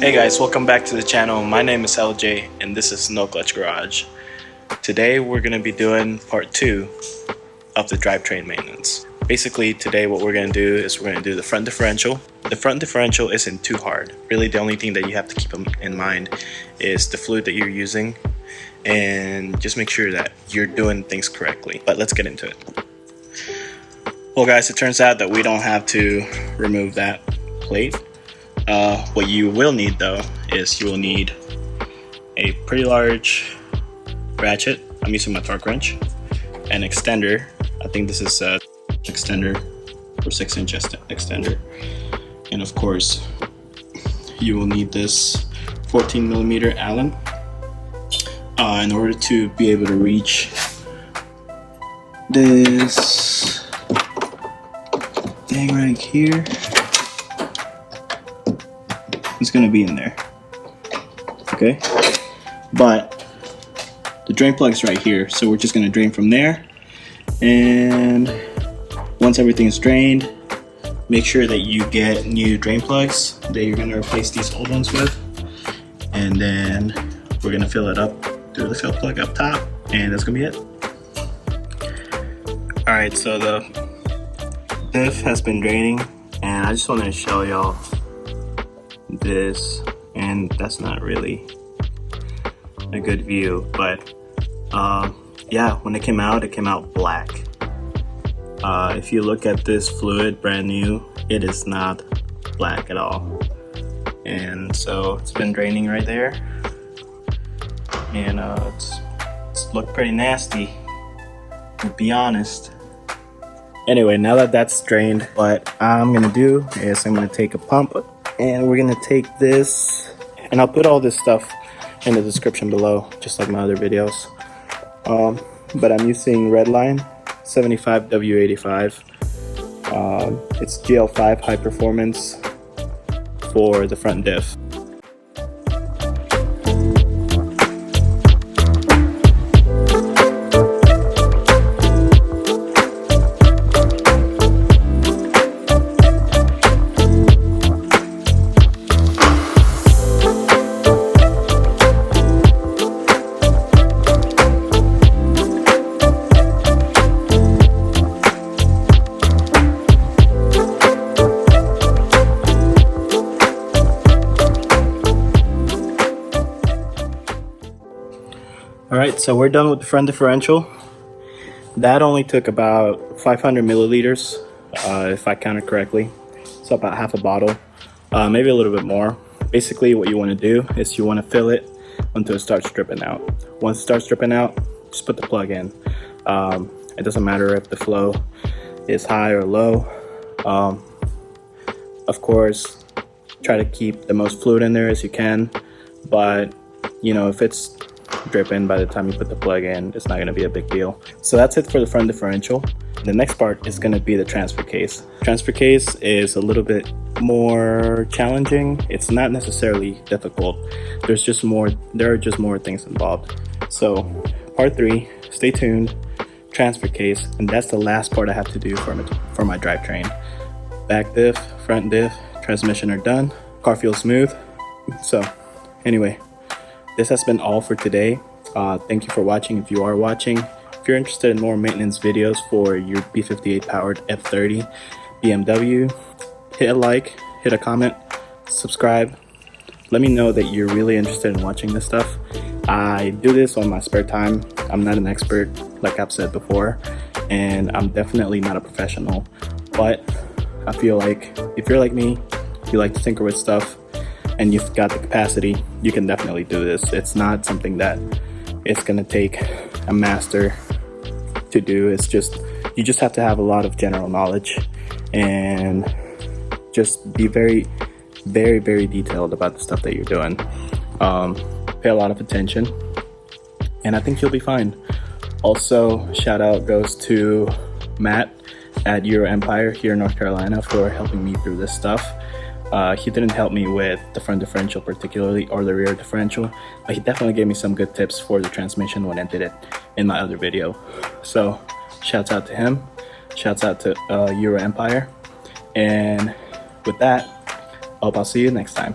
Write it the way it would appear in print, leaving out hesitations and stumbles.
Hey guys, welcome back to the channel. My name is LJ and this is NoClutch Garage. Today we're going to be doing part 2 of the drivetrain maintenance. Basically today what we're going to do is we're going to do the front differential. The front differential isn't too hard. Really the only thing that you have to keep in mind is the fluid that you're using and just make sure that you're doing things correctly. But let's get into it. Well guys, it turns out that we don't have to remove that plate. What you will need though is you will need a pretty large ratchet. I'm using my torque wrench, an extender. I think this is a extender for 6-inch extender, and of course you will need this 14mm Allen in order to be able to reach this thing right here. It's gonna be in there, okay? But the drain plug's right here, so we're just gonna drain from there. And once everything is drained, make sure that you get new drain plugs that you're gonna replace these old ones with. And then we're gonna fill it up through the fill plug up top, and that's gonna be it. All right, so the diff has been draining, and I just wanted to show y'all this, and that's not really a good view, but yeah, when it came out black. If you look at this fluid brand new, it is not black at all, and so it's been draining right there, and it's looked pretty nasty, to be honest. Anyway, now that that's drained, what I'm gonna do is I'm gonna take a pump and we're gonna take this, and I'll put all this stuff in the description below, just like my other videos. But I'm using Redline 75W85. It's GL5 high performance for the front diff. Alright, so we're done with the front differential. That only took about 500 milliliters, if I counted correctly. So about half a bottle, maybe a little bit more. Basically what you want to do is you want to fill it until it starts dripping out. Once it starts dripping out, just put the plug in. It doesn't matter if the flow is high or low. Of course, try to keep the most fluid in there as you can, but you know, if it's dripping by the time you put the plug in, it's not going to be a big deal. So that's it for the front differential. The next part is going to be the transfer case. Transfer case is a little bit more challenging. It's not necessarily difficult. There are just more things involved. So part 3, stay tuned, transfer case, and that's the last part I have to do for my drivetrain. Back diff, front diff, transmission are done. Car feels smooth. So anyway, this has been all for today. Thank you for watching if you are watching. If you're interested in more maintenance videos for your B58 powered F30 BMW, hit a like, hit a comment, subscribe. Let me know that you're really interested in watching this stuff. I do this on my spare time. I'm not an expert, like I've said before, and I'm definitely not a professional, but I feel like if you're like me, you like to tinker with stuff, and you've got the capacity, you can definitely do this. It's not something that it's gonna take a master to do. It's just, you just have to have a lot of general knowledge and just be very, very, very detailed about the stuff that you're doing. Pay a lot of attention, and I think you'll be fine. Also, shout out goes to Matt at EuroMpire here in North Carolina for helping me through this stuff. He didn't help me with the front differential particularly, or the rear differential, but he definitely gave me some good tips for the transmission when I did it in my other video. So shouts out to him, shouts out to EuroMpire, and with that, I hope I'll see you next time.